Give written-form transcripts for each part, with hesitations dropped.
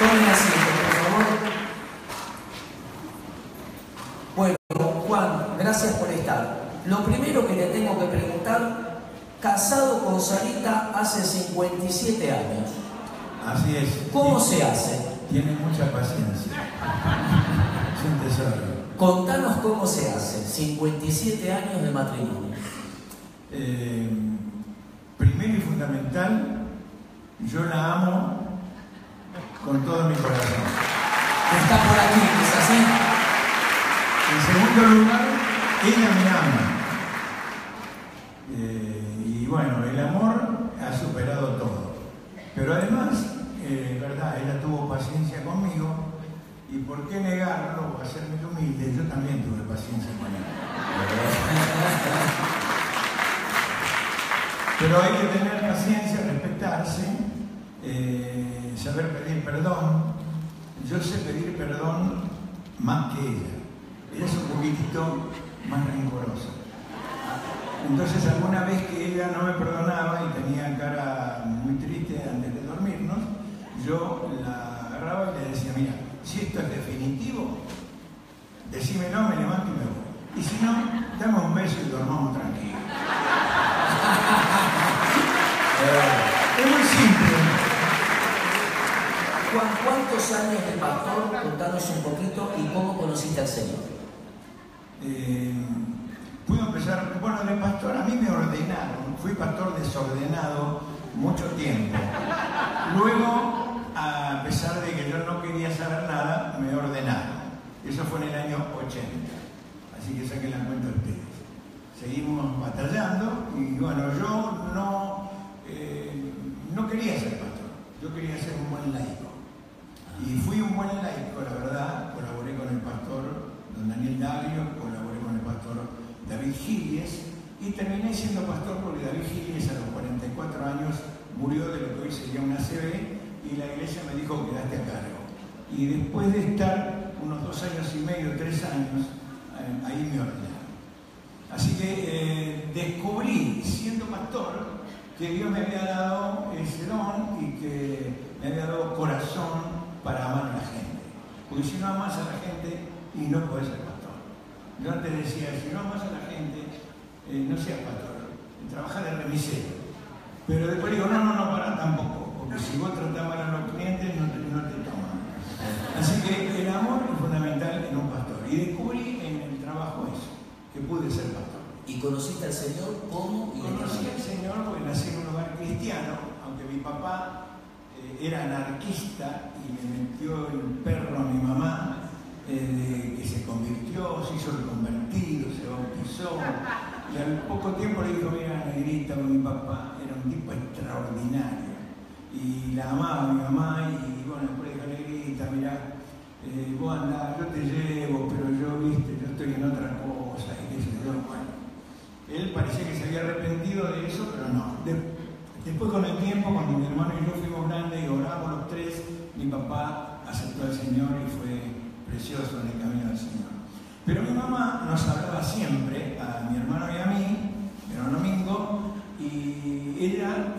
Tomen asiento, por favor. Bueno, Juan, gracias por estar. Lo primero que le tengo que preguntar, casado con Sarita hace 57 años. Así es. ¿Cómo se hace? Tiene mucha paciencia. Es un tesoro. Contanos cómo se hace, 57 años de matrimonio. Primero y fundamental, yo la amo con todo mi corazón. Está por aquí, ¿es así? En segundo lugar, ella me ama. Y bueno, el amor ha superado todo. Pero además, verdad, ella tuvo paciencia conmigo. ¿Y por qué negarlo o hacerme humilde? Yo también tuve paciencia con ella. Pero hay que tener paciencia, respetarse, saber pedir perdón. Yo sé pedir perdón más que ella. Ella es un poquitito más rencorosa. Entonces, alguna vez que ella no me perdonaba y tenía cara muy triste antes de dormirnos, yo la agarraba y le decía, mira, si esto es definitivo, decímelo, me levanto y me voy. Y si no, dame un beso y dormamos tranquilos. Es muy simple. Juan, ¿cuántos años de pastor? Contanos un poquito y cómo conociste al Señor. Puedo empezar, bueno, de pastor a mí me ordenaron. Fui pastor desordenado mucho tiempo. Luego, a pesar de que yo no quería saber nada, me ordenaron. Eso fue en el año 80. Así que saquen la cuenta ustedes. Seguimos batallando y bueno, yo no quería ser pastor. Yo quería ser un buen laico. Y fui un buen laico, la verdad. Colaboré con el pastor don Daniel Davio, colaboré con el pastor David Giles y terminé siendo pastor porque David Giles a los 44 años murió de lo que hoy sería una ACV y la iglesia me dijo quedaste a cargo. Y después de estar unos 2 años y medio, 3 años, ahí me ordenaron. Así que descubrí, siendo pastor, que Dios me había dado ese don y que me había dado corazón para amar a la gente. Porque si no amas a la gente, y no podés ser pastor. Yo antes decía, si no amas a la gente, no seas pastor, trabaja de remisero. Pero después digo, no, para tampoco, porque si vos tratás mal a los clientes, no te toman. Así que el amor es fundamental en un pastor. Y descubrí en el trabajo eso, que pude ser pastor. ¿Y conociste al Señor cómo? Conocí al Señor porque nací en un hogar cristiano, aunque mi papá era anarquista y le metió el perro a mi mamá, que se convirtió, se hizo reconvertido, se bautizó. Y al poco tiempo le dijo, mira, negrita, mi papá era un tipo extraordinario. Y la amaba mi mamá y bueno, después dijo, negrita, mira, vos andás, yo te llevo, pero yo estoy en otra cosa. Y qué sé yo, bueno. Él parecía que se había arrepentido de eso, pero no. Después con el tiempo, cuando mi hermano y yo fuimos grandes y oramos los 3, mi papá aceptó al Señor y fue precioso en el camino del Señor. Pero mi mamá nos hablaba siempre, a mi hermano y a mí, mi hermano Mingo, y ella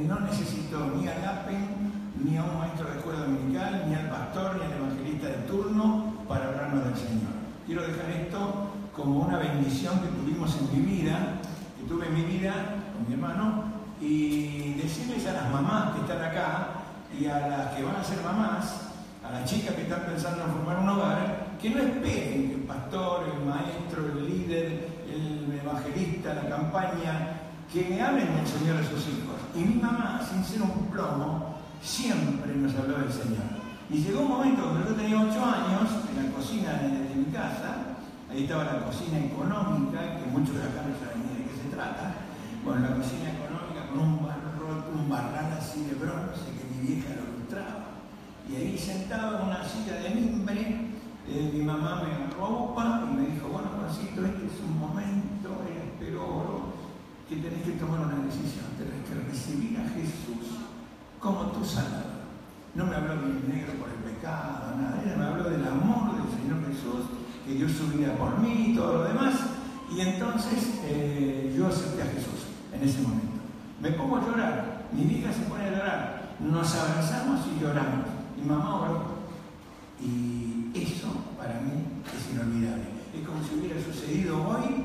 no necesitó ni al APEN, ni a un maestro de escuela dominical, ni al pastor, ni al evangelista de turno para hablarnos del Señor. Quiero dejar esto como una bendición que tuvimos en mi vida, que tuve en mi vida con mi hermano, y decirles a las mamás que están acá y a las que van a ser mamás, a las chicas que están pensando en formar un hogar, que no esperen que el pastor, el maestro, el líder, el evangelista, la campaña, que le hablen del Señor a sus hijos. Y mi mamá, sin ser un plomo, siempre nos habló del Señor. Y llegó un momento cuando yo tenía 8 años, en la cocina de mi casa, ahí estaba la cocina económica, que muchos de acá no saben ni de qué se trata. Bueno, la cocina económica con un barral así de bronce que mi vieja lo ilustraba. Y ahí sentado en una silla de mimbre, mi mamá me agarró y me dijo, bueno, Juancito, este es un momento, pero que tenés que tomar una decisión, tenés que recibir a Jesús como tu Salvador. No me habló del negro por el pecado, nada, ella me habló del amor del Señor Jesús, que dio su vida por mí y todo lo demás. Y entonces yo acepté a Jesús en ese momento. Me pongo a llorar, mi hija se pone a llorar, nos abrazamos y lloramos. mi mamá oró. Y eso para mí es inolvidable. Es como si hubiera sucedido hoy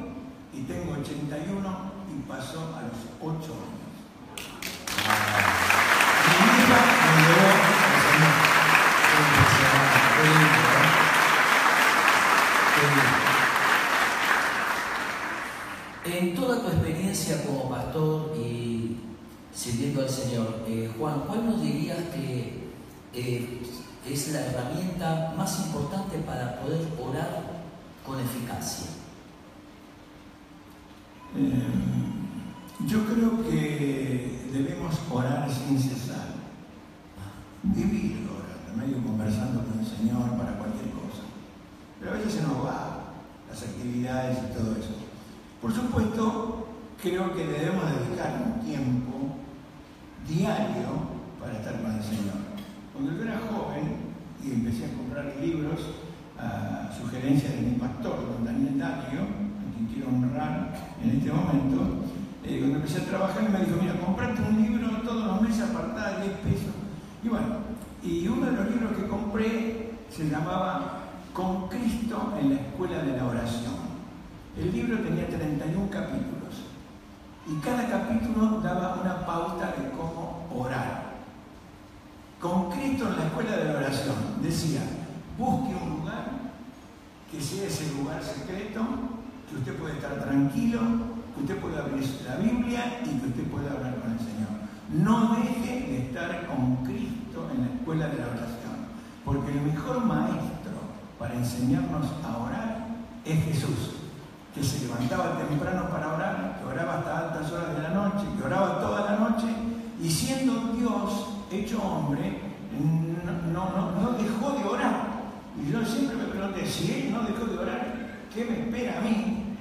y tengo 81 y pasó a los 8 años. Mi hija me llevó al Señor. En toda tu experiencia como pastor y sirviendo al Señor, Juan, ¿cuál nos dirías que es la herramienta más importante para poder orar con eficacia? Yo creo que debemos orar sin cesar. Vivir orando, medio conversando con el Señor para cualquier cosa. Pero a veces se nos va las actividades y todo eso. Por supuesto, creo que debemos dedicar un tiempo diario para estar con el Señor. Cuando yo era joven y empecé a comprar libros a sugerencia de mi pastor, don Daniel Dario, a quien quiero honrar en este momento, cuando empecé a trabajar me dijo, mira, comprate un libro todos los meses, apartá 10 pesos. Y bueno, y uno de los libros que compré se llamaba Con Cristo en la Escuela de la Oración. El libro tenía 31 capítulos y cada capítulo daba una pauta de cómo orar. Con Cristo en la Escuela de la Oración decía, busque un lugar que sea ese lugar secreto, que usted pueda estar tranquilo, que usted pueda abrir la Biblia y que usted pueda hablar con el Señor. No deje de estar con Cristo en la Escuela de la Oración, porque el mejor maestro para enseñarnos a orar es Jesús, que se levantaba temprano para orar, que oraba hasta altas horas de la noche, que oraba toda la noche, y siendo Dios hecho hombre, no dejó de orar. Y yo siempre me pregunté, si Él no dejó de orar, ¿qué me espera a mí?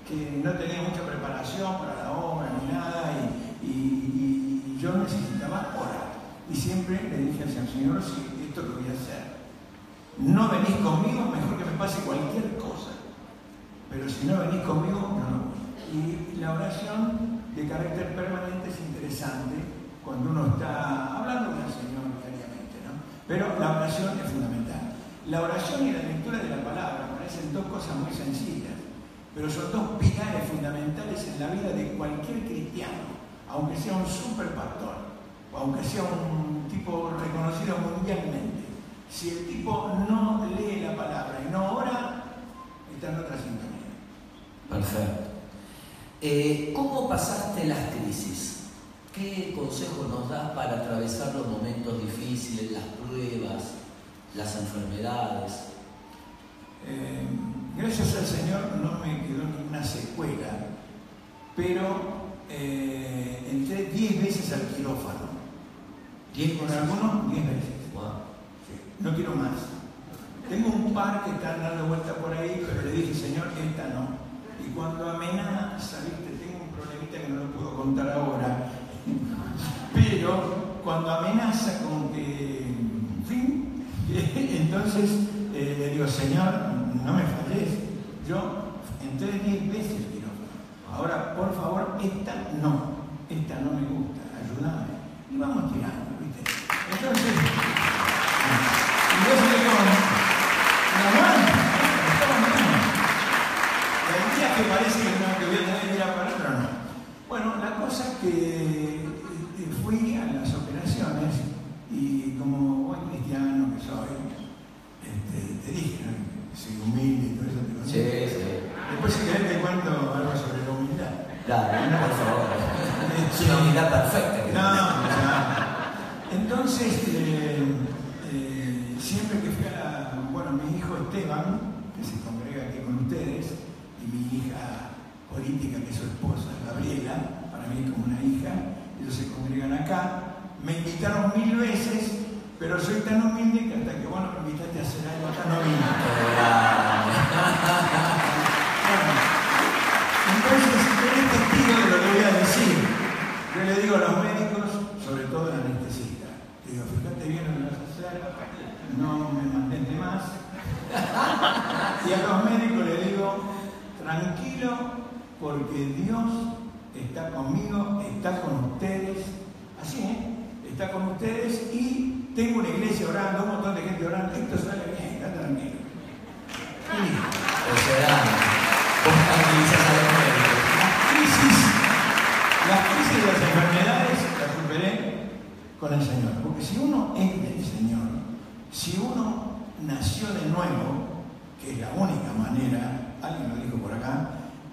Que no tenía mucha preparación para la obra ni nada, y yo necesitaba orar. Y siempre le dije al Señor, si esto lo voy a hacer. No venís conmigo, mejor que me pase cualquier cosa. Pero si no venís conmigo, no. Y la oración de carácter permanente es interesante cuando uno está hablando con el Señor diariamente, ¿no? Pero la oración es fundamental. La oración y la lectura de la palabra parecen dos cosas muy sencillas, pero son dos pilares fundamentales en la vida de cualquier cristiano, aunque sea un super pastor, o aunque sea un tipo reconocido mundialmente. Si el tipo no lee la palabra y no ora, está en otra sintonía. Perfecto. ¿Cómo pasaste las crisis? ¿Qué consejos nos das para atravesar los momentos difíciles, las pruebas, las enfermedades? Gracias al Señor no me quedó ninguna secuela, pero entré 10 veces al quirófano. 10 con algunos, 10 veces. Wow. Sí, no quiero más. Tengo un par que están dando vuelta por ahí, pero le dije, Señor, esta no. Y cuando amenaza, viste, tengo un problemita que no lo puedo contar ahora, pero cuando amenaza con que, en fin, entonces le digo, Señor, no me falles. Yo entré 10 veces al quirófano. Ahora, por favor, esta no me gusta, ayúdame. Y vamos tirando, ¿viste? Entonces, y yo se le digo, el día que parece que voy a tener que ir a parar, pero no. Bueno, la cosa es que fui a las operaciones y como buen cristiano que soy, te dije, ¿no? Que soy humilde y todo eso te conté. Sí. Después si querés te cuento algo sobre la humildad. Dale, por favor. Es una humildad perfecta. No. Entonces, siempre que fui mi hijo Esteban, que se congrega aquí con ustedes, y mi hija política, que es su esposa, Gabriela, para mí es como una hija, ellos se congregan acá, me invitaron 1000 veces, pero soy tan humilde que hasta que vos no me invitaste a hacer algo acá no vine. Bueno, entonces, eres testigo de lo que voy a decir. Yo le digo a los médicos, sobre todo al anestesista, digo, fíjate bien lo que vas a hacer, no me mantente más. Y a los médicos les digo, tranquilo, porque Dios está conmigo, está con ustedes, así, está con ustedes y tengo una iglesia orando, un montón de gente orando, esto sale bien, está tranquilo. O sea, vos tranquilizas a los médicos. Las crisis de las enfermedades las superé con el Señor. Porque si uno es del Señor, si uno nació de nuevo, que es la única manera, alguien lo dijo por acá,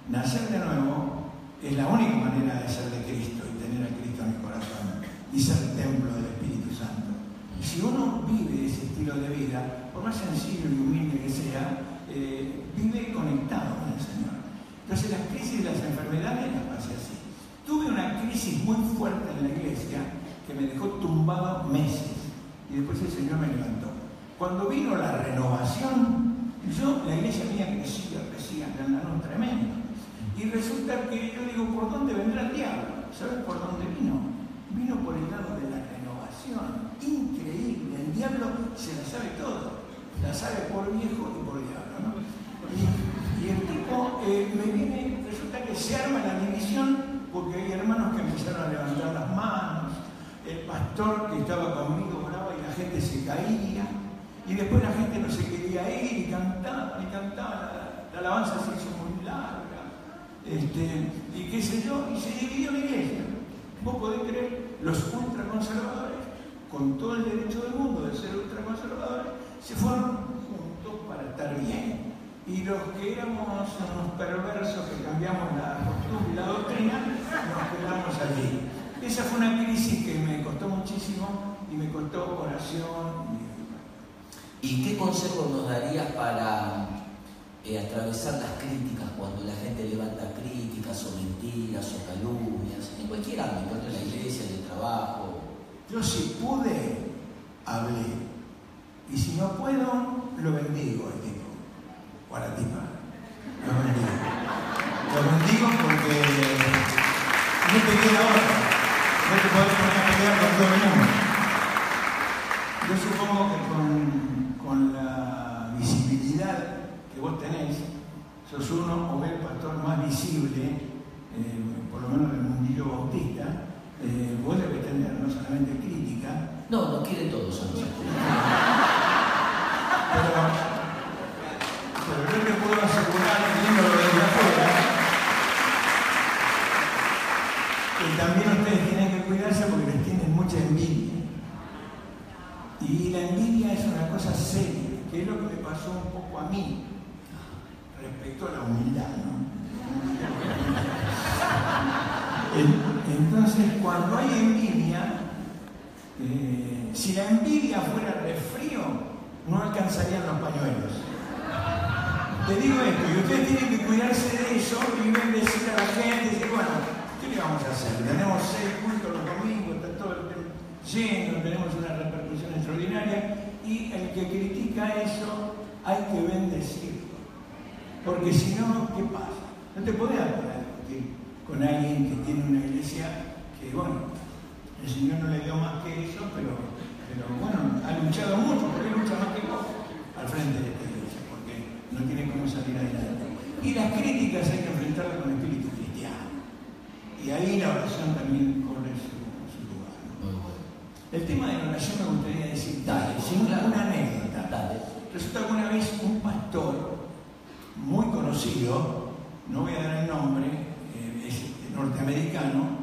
nacer de nuevo es la única manera de ser de Cristo y tener a Cristo en el corazón y ser el templo del Espíritu Santo. Y si uno vive ese estilo de vida, por más sencillo y humilde que sea, vive conectado con el Señor. Entonces las crisis de las enfermedades las pasé así. Tuve una crisis muy fuerte en la iglesia que me dejó tumbado meses y después el Señor me levantó. Cuando vino la renovación, la iglesia mía crecía, ganó tremendo. Y resulta que yo digo, ¿por dónde vendrá el diablo? ¿Sabes por dónde vino? Vino por el lado de la renovación. Increíble, el diablo se la sabe todo. La sabe por viejo y por diablo, ¿no? Y el tipo me viene, resulta que se arma la división porque hay hermanos que empezaron a levantar las manos, el pastor que estaba conmigo oraba y la gente se caía, y después la gente no se quería ir y cantaba, la alabanza se hizo muy larga, y qué sé yo, y se dividió la iglesia. Vos podés creer, los ultraconservadores, con todo el derecho del mundo de ser ultraconservadores, se fueron juntos para estar bien. Y los que éramos unos perversos que cambiamos la costumbre y la doctrina, nos quedamos allí. Esa fue una crisis que me costó muchísimo y me costó oración. ¿Y qué consejo nos darías para atravesar las críticas cuando la gente levanta críticas o mentiras o calumnias, en cualquier ámbito, en la iglesia, en el trabajo? Yo si pude, hablé. Y si no puedo, lo bendigo al tipo. O a la tipa. Lo bendigo. Lo bendigo porque no te queda otra. No te podés poner a pelear con todo el mundo. Yo supongo que con la visibilidad que vos tenés, sos uno o el pastor más visible, por lo menos del mundillo bautista, vos debes tener no solamente crítica. No, no quiere todos a nosotros. Pero yo te puedo asegurar, viéndolo desde afuera, que también ustedes tienen que cuidarse porque les tienen mucha envidia. Y la envidia es una cosa seria, que es lo que me pasó un poco a mí, respecto a la humildad, ¿no? Entonces, cuando hay envidia, si la envidia fuera resfrío, no alcanzarían los pañuelos. Te digo esto, y ustedes tienen que cuidarse de eso y bendecir a la gente y decir, bueno, ¿qué le vamos a hacer? Tenemos 6 cultos los domingos, está todo el tiempo lleno, tenemos una repercusión extraordinaria, y el que critica eso hay que bendecirlo. Porque si no, ¿qué pasa? No te podés poner a discutir con alguien que tiene una iglesia que, bueno, el Señor no le dio más que eso, pero bueno, ha luchado mucho, porque lucha más que vos al frente de esta iglesia, porque no tiene cómo salir adelante. Y las críticas hay que enfrentarlas con espíritu cristiano. Y ahí la oración también corre su lugar. Muy bueno. El tema de la oración me gustaría decir, sin una anécdota. Resulta que una vez un pastor muy conocido, no voy a dar el nombre, es norteamericano.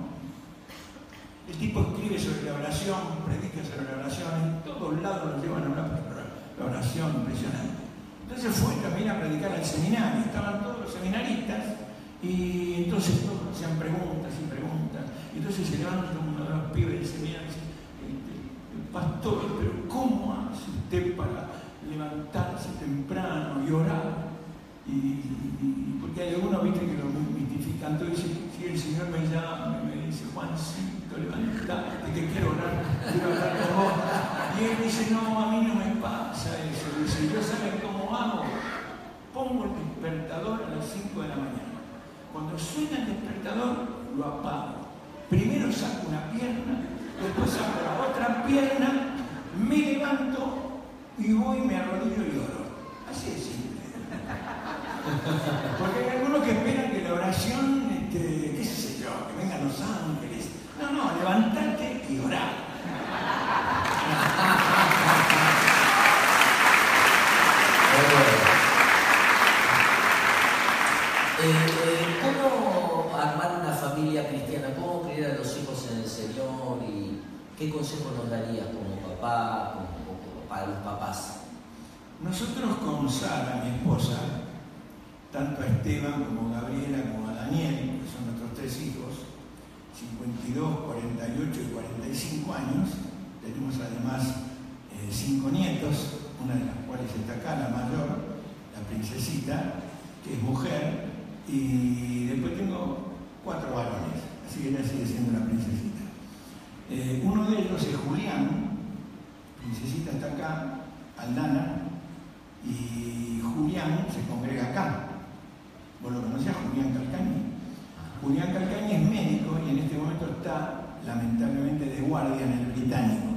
El tipo escribe sobre la oración, predica sobre la oración, en todos lados lo llevan a hablar sobre la oración, impresionante. Entonces fue también a predicar al seminario, estaban todos los seminaristas, y entonces todos hacían preguntas y preguntas. Y entonces se levanta uno de los pibes del seminario y dice, pastor, pero ¿cómo hace usted para levantarse temprano y orar? Porque hay algunos, viste, que lo mitifican. Entonces dice, si el Señor me llama, me dice, Juancito, levantate, que quiero orar con vos. Y él dice, no, a mí no me pasa eso. Dice, yo saben cómo hago. Pongo el despertador a las 5 de la mañana. Cuando suena el despertador, lo apago. Primero saco una pierna, después saco la otra pierna, me levanto y voy, me arrodillo y oro. Así es simple. Porque hay algunos que esperan que la oración, qué sé yo, que vengan los ángeles. No, levantate y orá. meter a los hijos en el Señor y qué consejo nos darías como papá, para los papás? Nosotros con Sara, mi esposa, tanto a Esteban como a Gabriela como a Daniel, que son nuestros 3 hijos, 52, 48 y 45 años, tenemos además 5 nietos, una de las cuales está acá, la mayor, la princesita, que es mujer, y después tengo 4 varones, así que ella sigue siendo una princesita. Uno de ellos es Julián, princesita está acá, Aldana, y Julián se congrega acá. ¿Vos lo conocés, Julián Calcañi? Julián Calcañi es médico y en este momento está lamentablemente de guardia en el Británico.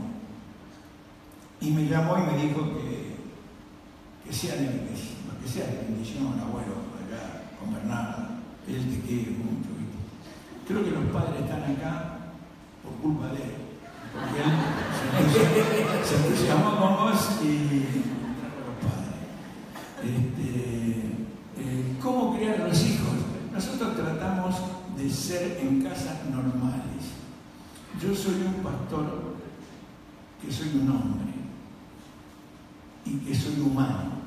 Y me llamó y me dijo que sea de bendición, abuelo, allá con Bernardo. Él te quiere mucho, ¿viste? Creo que los padres están acá por culpa de él. Porque él se entusiasmó con vos y trajo a los padres. ¿Cómo criar a los hijos? Nosotros tratamos de ser en casas normales. Yo soy un pastor que soy un hombre y que soy humano.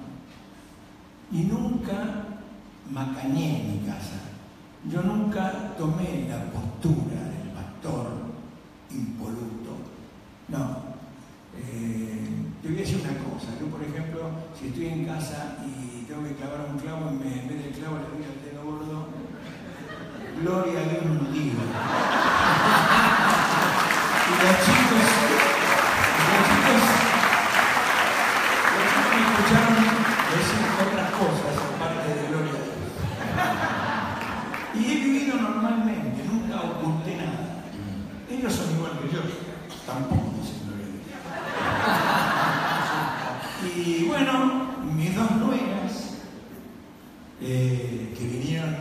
Y nunca macañé en mi casa. Yo nunca tomé la postura del pastor impoluto. No. Te voy a decir una cosa. Yo, por ejemplo, si estoy en casa y tengo que clavar un clavo, en vez del clavo le doy al dedo gordo, gloria a Dios no digo. Y los chicos me escucharon decir otras cosas aparte de gloria a Dios. Y he vivido normalmente, nunca oculté nada. Ellos son igual que yo, tampoco dicen gloria a Dios. Y bueno, mis 2 nueras, que vinieron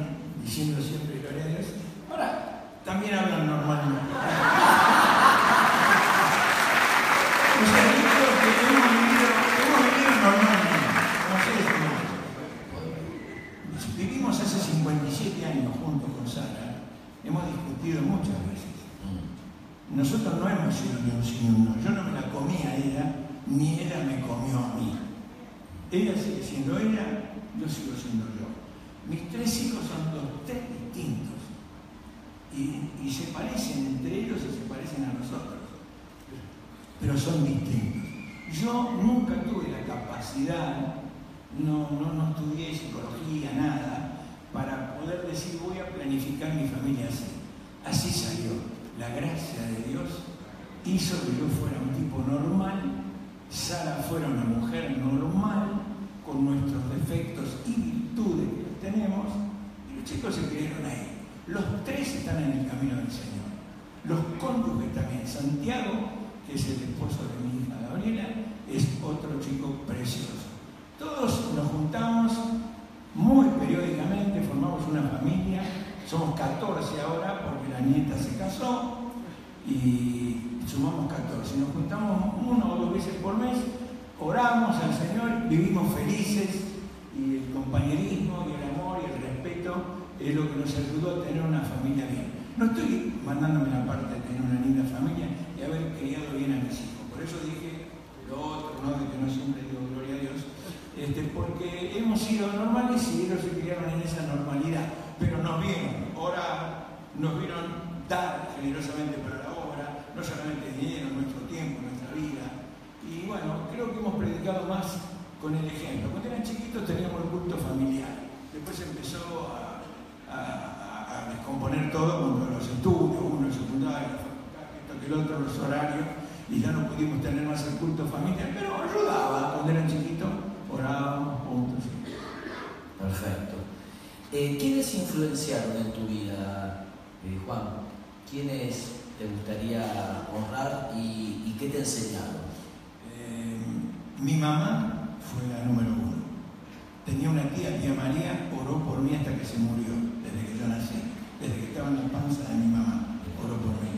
diciendo siempre gloria a Dios, ahora también hablan normalmente. O sea, yo creo que hemos vivido normalmente. No sé, vivimos hace 57 años juntos con Sara, hemos discutido muchas veces. Nosotros no hemos sido ni un sí ni un no. Yo no me la comí a ella, ni ella me comió a mí. Ella sigue siendo ella, yo sigo siendo yo. Mis 3 hijos son los 3 distintos. Y se parecen entre ellos y se parecen a nosotros. Pero son distintos. Yo nunca tuve la capacidad, no estudié psicología, nada, para poder decir voy a planificar mi familia así. Así salió. La gracia de Dios hizo que yo fuera un tipo normal, Sara fuera una mujer normal, con nuestros defectos y virtudes que tenemos, y los chicos se criaron ahí. Los 3 están en el camino del Señor. Los cónyuges también. Santiago, que es el esposo de mi hija Gabriela, es otro chico precioso. Todos nos juntamos muy periódicamente, formamos una familia. Somos 14 ahora porque la nieta se casó y sumamos 14. Nos juntamos 1 o 2 veces por mes, oramos al Señor, vivimos felices y el compañerismo y el amor y el respeto es lo que nos ayudó a tener una familia bien. No estoy mandándome la parte de tener una linda familia y haber criado bien a mis hijos. Por eso dije lo otro, ¿no? De que no siempre digo gloria a Dios, porque hemos sido normales y ellos se criaron en esa normalidad. Pero nos vieron orar, nos vieron dar generosamente para la obra, no solamente dinero, nuestro tiempo, nuestra vida. Y bueno, creo que hemos predicado más con el ejemplo. Cuando eran chiquitos teníamos el culto familiar. Después empezó a descomponer todo con los estudios, uno el secundario, esto que el otro, los horarios, y ya no pudimos tener más el culto familiar, pero ayudaba. Cuando eran chiquitos orábamos juntos. Perfecto. ¿Quiénes influenciaron en tu vida, Juan? ¿Quiénes te gustaría honrar y qué te enseñaron? Mi mamá fue la número 1. Tenía una tía María, oró por mí hasta que se murió, desde que yo nací, desde que estaba en la panza de mi mamá, oró por mí.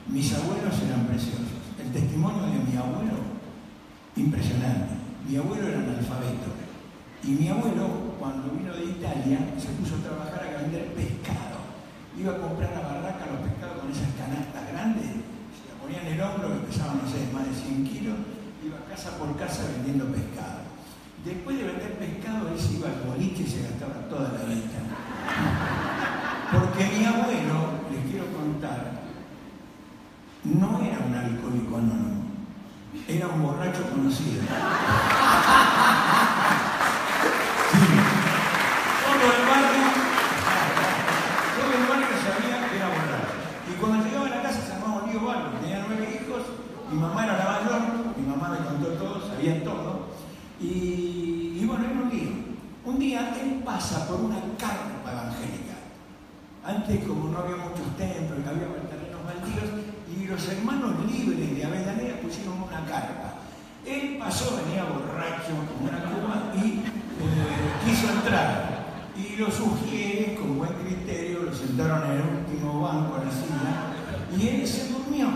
Mis abuelos eran preciosos. El testimonio de mi abuelo, impresionante. Mi abuelo era analfabeto. Y mi abuelo, cuando vino de Italia, se puso a trabajar a vender pescado. iba a comprar a Barraca los pescados con esas canastas grandes, se la ponía en el hombro, que pesaban, no sé, más de 100 kilos, iba casa por casa vendiendo pescado. Después de vender pescado, él se iba al boliche y se gastaba toda la guita. Porque mi abuelo, les quiero contar, no era un alcohólico anónimo, era un borracho conocido. Todo el barrio sabía que era borracho. Y cuando llegaba a la casa se armaba un lío barrio. Tenía 9 hijos, mi mamá era la mayor, mi mamá me contó todo, sabía todo. Y bueno, era un lío. Un día él pasa por una carpa evangélica. Antes, como no había muchos templos, había terrenos baldíos, y los hermanos libres de Avellaneda pusieron una carpa. Él pasó, venía borracho, como una cuba, y quiso entrar. Y los sugieres, con buen criterio, lo sentaron en el último banco, en la silla, y él se durmió.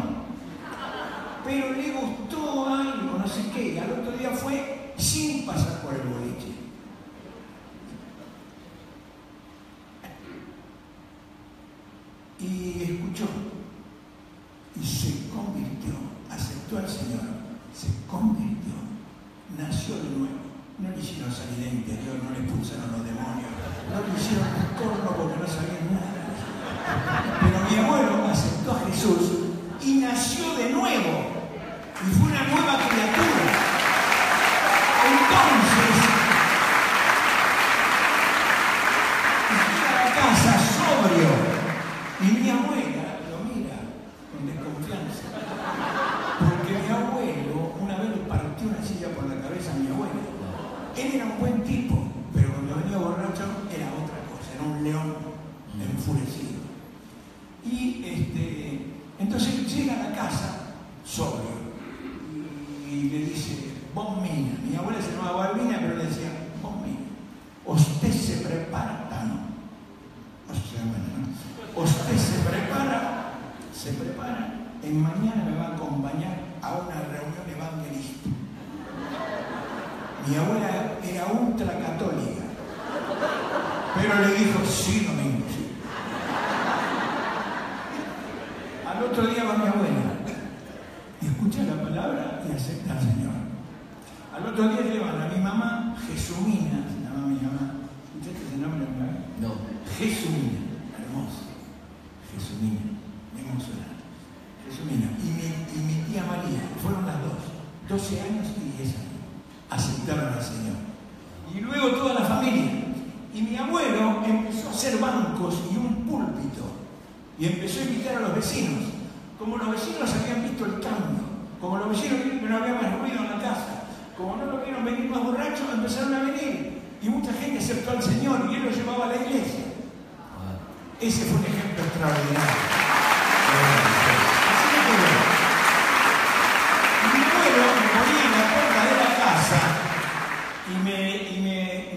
Pero le gustó algo, no sé qué, y al otro día fue sin pasar por el boliche. Y escuchó, y se convirtió, aceptó al Señor, se convirtió, nació de nuevo. No le hicieron salir del interior, no le expulsaron los demonios, no le hicieron un corno porque no sabían nada. Pero mi abuelo aceptó a Jesús y nació de nuevo, y fue una nueva criatura. Entonces, llega a la casa sobrio, y mi abuela lo mira con desconfianza, porque mi abuelo una vez le partió una silla por la cabeza a mi abuela. Él era un buen tipo, pero cuando venía borracho era otra cosa, era un león enfurecido. Y entonces llega a la casa sobrio y le dice, vos mina, mi abuela se llamaba Balbina, pero le decía, vos mina, usted se prepara, ¿no? O sea, bueno, ¿no? Usted se prepara, en mañana me va a acompañar a una reunión evangelista. Mi abuela era ultracatólica, pero le dijo, sí, domingo, sí. Al otro día va mi abuela, escucha la palabra y acepta al Señor. Al otro día llevan a mi mamá, Jesumina, se llama mi mamá. ¿Escuchaste ese nombre alguna vez? No. Jesumina, hermoso. Jesumina, me emociona. Jesumina. Y mi tía María, fueron las dos, 12 años y 10 años. Aceptaron al Señor. Y luego toda la familia. Y mi abuelo empezó a hacer bancos y un púlpito. Y empezó a invitar a los vecinos. Como los vecinos habían visto el cambio, como los vecinos vieron que no había más ruido en la casa, como no lo vieron venir más borrachos, empezaron a venir. Y mucha gente aceptó al Señor y él lo llevaba a la iglesia. Ese fue un ejemplo extraordinario. Mi abuelo me ponía en la puerta de la casa y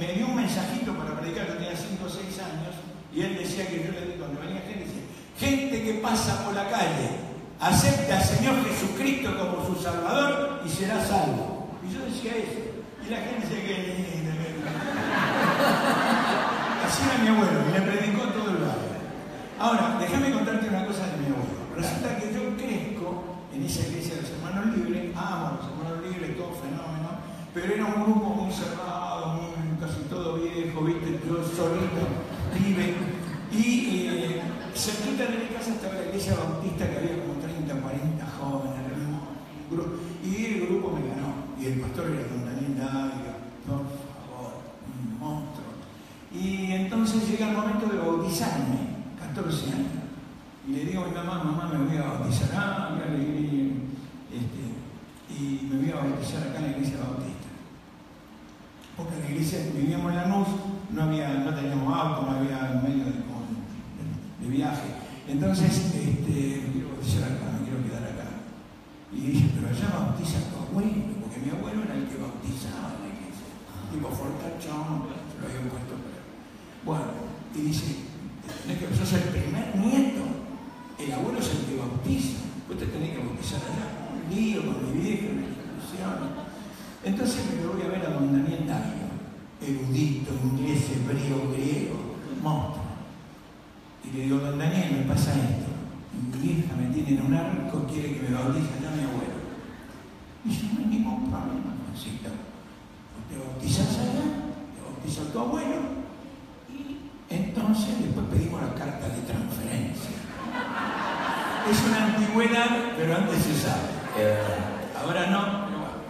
me dio un mensajito para predicar. Yo tenía 5 o 6 años y él decía que yo le dije, cuando venía gente, decía, gente que pasa por la calle, acepta al Señor Jesucristo como su Salvador y será salvo. Y yo decía eso. Y la gente decía que... Así era mi abuelo y le predicó todo el barrio. Ahora, déjame contarte una cosa de mi abuelo. Resulta que yo crezco en esa iglesia de los hermanos libres, amo a los hermanos libres, todo fenómeno, pero era un grupo muy cerrado, casi todo viejo, ¿viste? Yo solito, vive. Y cerquita de mi casa estaba la iglesia bautista, que había como 30, 40 jóvenes, y el grupo me ganó. Y el pastor era don Daniel Dávila, por favor, un monstruo. Y entonces llega el momento de bautizarme, 14 años. Y le digo a mi mamá, mamá, me voy a bautizar. Qué alegría. Y me voy a bautizar acá en la iglesia bautista. Porque en la iglesia vivíamos en Lanús, no teníamos auto, no había medio de viaje. Entonces, me quiero bautizar acá, me quiero quedar acá. Y dije, pero allá bautiza tu abuelo, porque mi abuelo era el que bautizaba en la iglesia. Tipo fortachón, se lo habían puesto. Bueno, y dice, sos el primer nieto, el abuelo es el que bautiza, vos te tenés que bautizar allá. Un lío con mi vieja, una discusión. Entonces me lo voy a ver a don Daniel Dávila, erudito, inglés, hebreo, griego, monstruo. Y le digo, don Daniel, me pasa esto. Mi vieja me tiene en un arco, quiere que me bautice acá mi abuelo. Y yo, no hay ningún problema, Juancito. Te bautizás allá, te bautiza tu abuelo, y entonces después pedimos la carta de transferencia. Es una antigüedad, pero antes se sabe. Ahora no, pero bueno.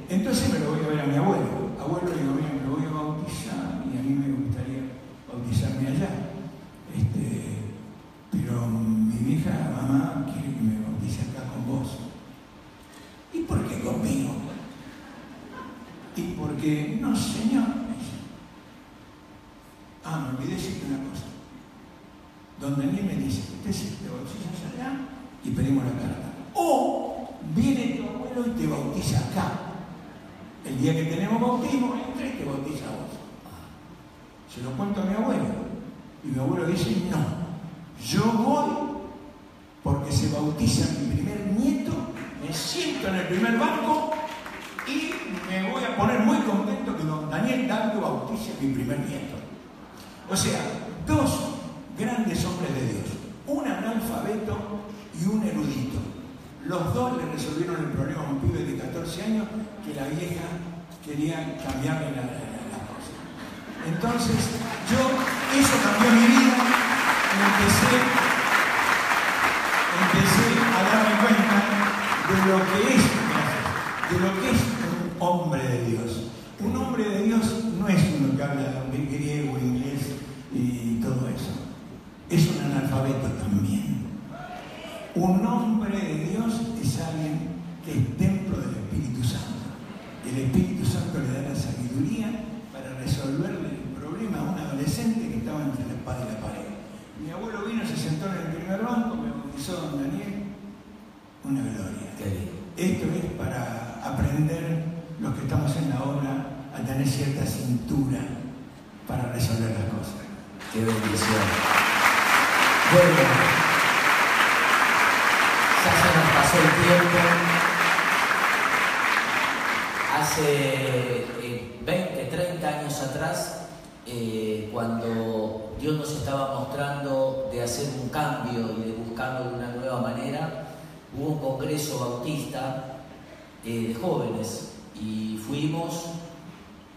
Entonces me lo voy a ver a mi abuelo. Abuelo, le digo, mira, me lo voy a bautizar y a mí me gustaría bautizarme allá. Pero mi vieja mamá quiere que me bautice acá con vos. ¿Y por qué conmigo? Y porque, no, señor. Me olvidé decirte una cosa. Don Daniel me dice, usted se te bautiza allá y pedimos la carta. O viene tu abuelo y te bautiza acá. El día que tenemos bautismo, entra y te bautiza a vos. Se lo cuento a mi abuelo. Y mi abuelo dice, no, yo voy porque se bautiza mi primer nieto, me siento en el primer banco y me voy a poner muy contento que don Daniel Dando bautice a mi primer nieto. O sea, dos grandes hombres de Dios, un analfabeto y un erudito. Los dos le resolvieron el problema a un pibe de 14 años que la vieja quería cambiarle la cosa. Entonces, eso cambió mi vida y empecé a darme cuenta de lo que es un hombre de Dios. Un hombre de Dios no es uno que habla griego, inglés y todo eso. Es un analfabeto también. Un hombre de Dios es alguien que es templo del Espíritu Santo. El Espíritu Santo le da la sabiduría para resolverle el problema a un adolescente que estaba entre la espada y la pared. Mi abuelo vino, se sentó en el primer banco, me bautizó don Daniel. Una gloria. Esto es para aprender, los que estamos en la obra, a tener cierta cintura para resolver las cosas. ¡Qué bendición! Bueno, ya se nos pasó el tiempo. Hace 20, 30 años atrás, cuando Dios nos estaba mostrando de hacer un cambio y de buscarlo de una nueva manera, hubo un congreso bautista de jóvenes y fuimos,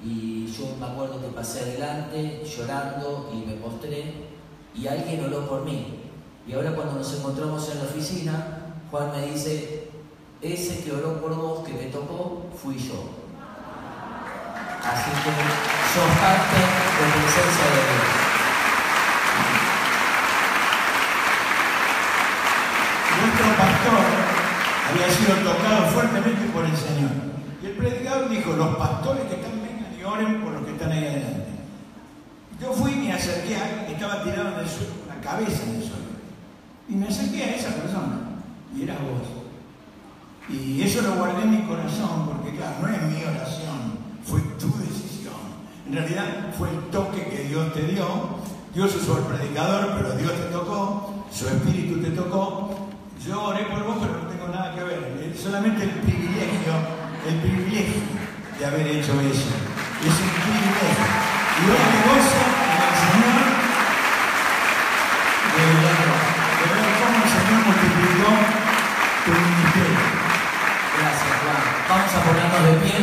y yo me acuerdo que pasé adelante llorando y me postré y alguien oró por mí. Y ahora cuando nos encontramos en la oficina, Juan me dice, ese que oró por vos, que te tocó, fui yo. Así que sos parte de presencia de Dios. Nuestro pastor había sido tocado fuertemente por el Señor. Y el predicador dijo, los pastores que están, vengan y oren por los que están ahí adelante. Yo fui y me acerqué a alguien que estaba tirado en el suelo, con la cabeza en el suelo. Y me acerqué a esa persona. Y era vos. Y eso lo guardé en mi corazón, porque claro, no es mi oración, fue tu decisión. En realidad fue el toque que Dios te dio. Dios usó el predicador, pero Dios te tocó, su espíritu te tocó. Yo oré por vos, pero no tengo nada que ver. Solamente el privilegio de haber hecho eso. Es un privilegio. Y hoy me gozo en el Señor de ver cómo el Señor multiplicó tu ministerio. Gracias, Juan. Vamos a ponernos de pie.